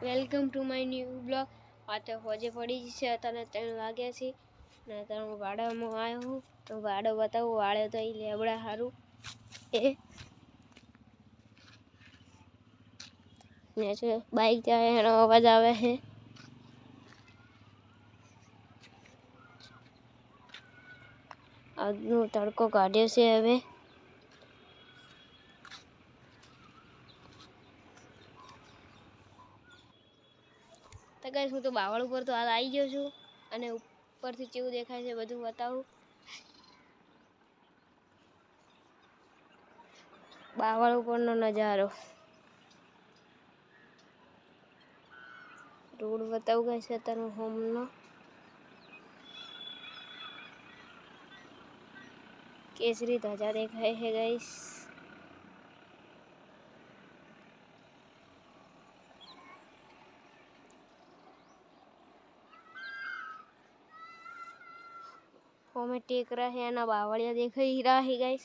Welcome to my new blog. આ તો હોજે પડી છે, અત્યારે 3 વાગ્યા છે ને અત્યારે હું વાડામાં આવ્યો હું તો વાડો બતાવું। વાડે તો અહીં લેબડા સારું એ ને છે બાઈક જાય એનો અવાજ આવે છે। આજનો તડકો કાઢ્યો છે હવે तो गाइस હું તો બાવળ ઉપર તો હાલ આવી ગયો છું અને ઉપરથી કેવું દેખાય છે બધું બતાવું। બાવળ ઉપરનો નજારો રોડ બતાવું ગાइस અત્યારે હોમનો केसरी ध्वजा देखाय है गाइस। हमें टेक रहा है ना बावड़िया देखाई रहा है गाइस।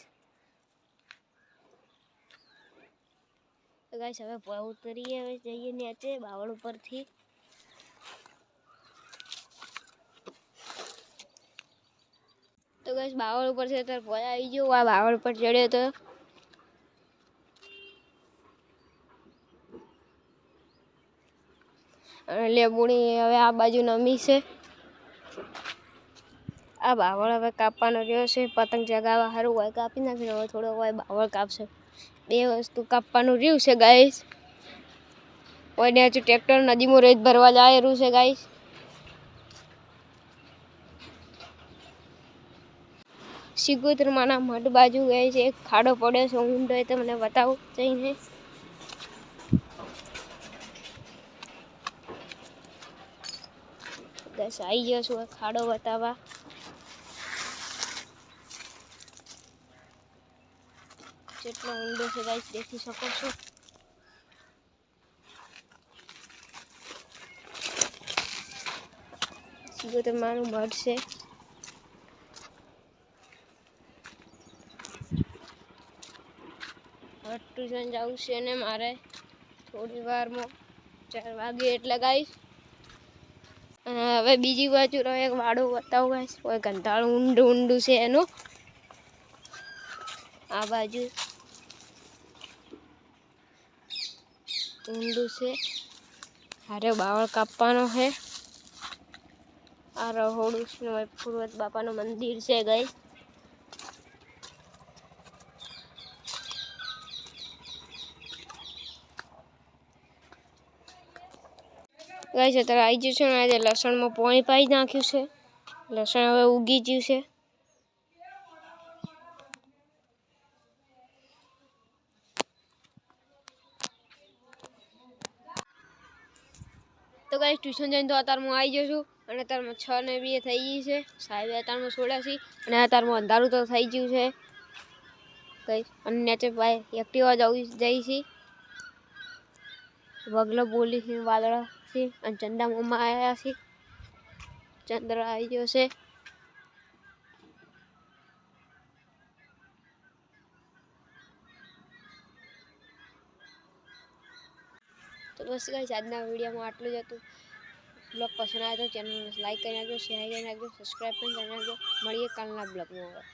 तो गाइस हमें बहुत उतरी है, हमें जाइए नीचे बावड़ ऊपर थी। तो गाइस बावड़ ऊपर से तर पहुंचा आई जो आ बावड़ पर चढ़्यो तो लेबुड़ी हवे आ बाजू नमी से आ बावड़ हवे कापવાનો રહ્યો છે। पतंग चगावा हारू હોય કાપી નાખીને હવે થોડો હોય બાવળ કાપશે। બે વસ્તુ કાપવાનું રહ્યું છે ગાઈસ। ઓય ને ટ્રેક્ટર નદીમાં રેત ભરવા જાય રહ્યું છે ગાઈસ। સિગોતર માના મઢ બાજુ ગઈ છે, એક ખાડો પડ્યો છે ઊંડો એ તમને બતાવું જઈને। બસ આવી ગયો છું ખાડો બતાવવા। જેટલો ઊંડો છે ગાઈસ દેખી શકો છો। સિગોતર માનું મઢ છે। ट्यूशन जाऊँ છે ને મારે થોડી વારમાં 4 વાગે એટલે ગાઈસ। અને હવે બીજી બાજુ રો એક વાડો બતાવું ગાઈસ। કોઈ ગંધાળું ઊંડું ઊંડું છે એનું આ બાજુ ઊંડું છે। હારે બાવળ કાપવાનો છે। આ રહોડું છે પૂર્વત બાપાનું મંદિર છે ગાઈસ। गाइस અત્યારે આવી ગયું છે ને આજે લસણમાં પાણી પાઈ નાખ્યું છે। લસણ હવે ઉગી ગયું છે। तो गाइस ट्यूशन જઈને તો અત્યારે હું આવી ગયો છું અને અત્યારમાં 6 ને 2 થઈ ગઈ છે। સાહેબ અત્યારમાં છોડ્યા છે અને અત્યારમાં અંધારું તો થઈ ગયું છે ગાઈસ। અને નીચે ભાઈ એક્ટિવા જઈ છે વગલો બોલી છે વાદળા છે અને ચંદા મમ્મા આયા છે। ચંદ્ર આવી ગયો છે। तो बस गाइस આજના વિડિયોમાં આટલું જ હતું। બ્લોગ પસંદ આવે તો ચેનલને લાઈક કરી નાખજો, શેર કરી નાખજો, સબસ્ક્રાઇબ પણ કરી નાખજો। મળીએ કાલના બ્લોગમાં।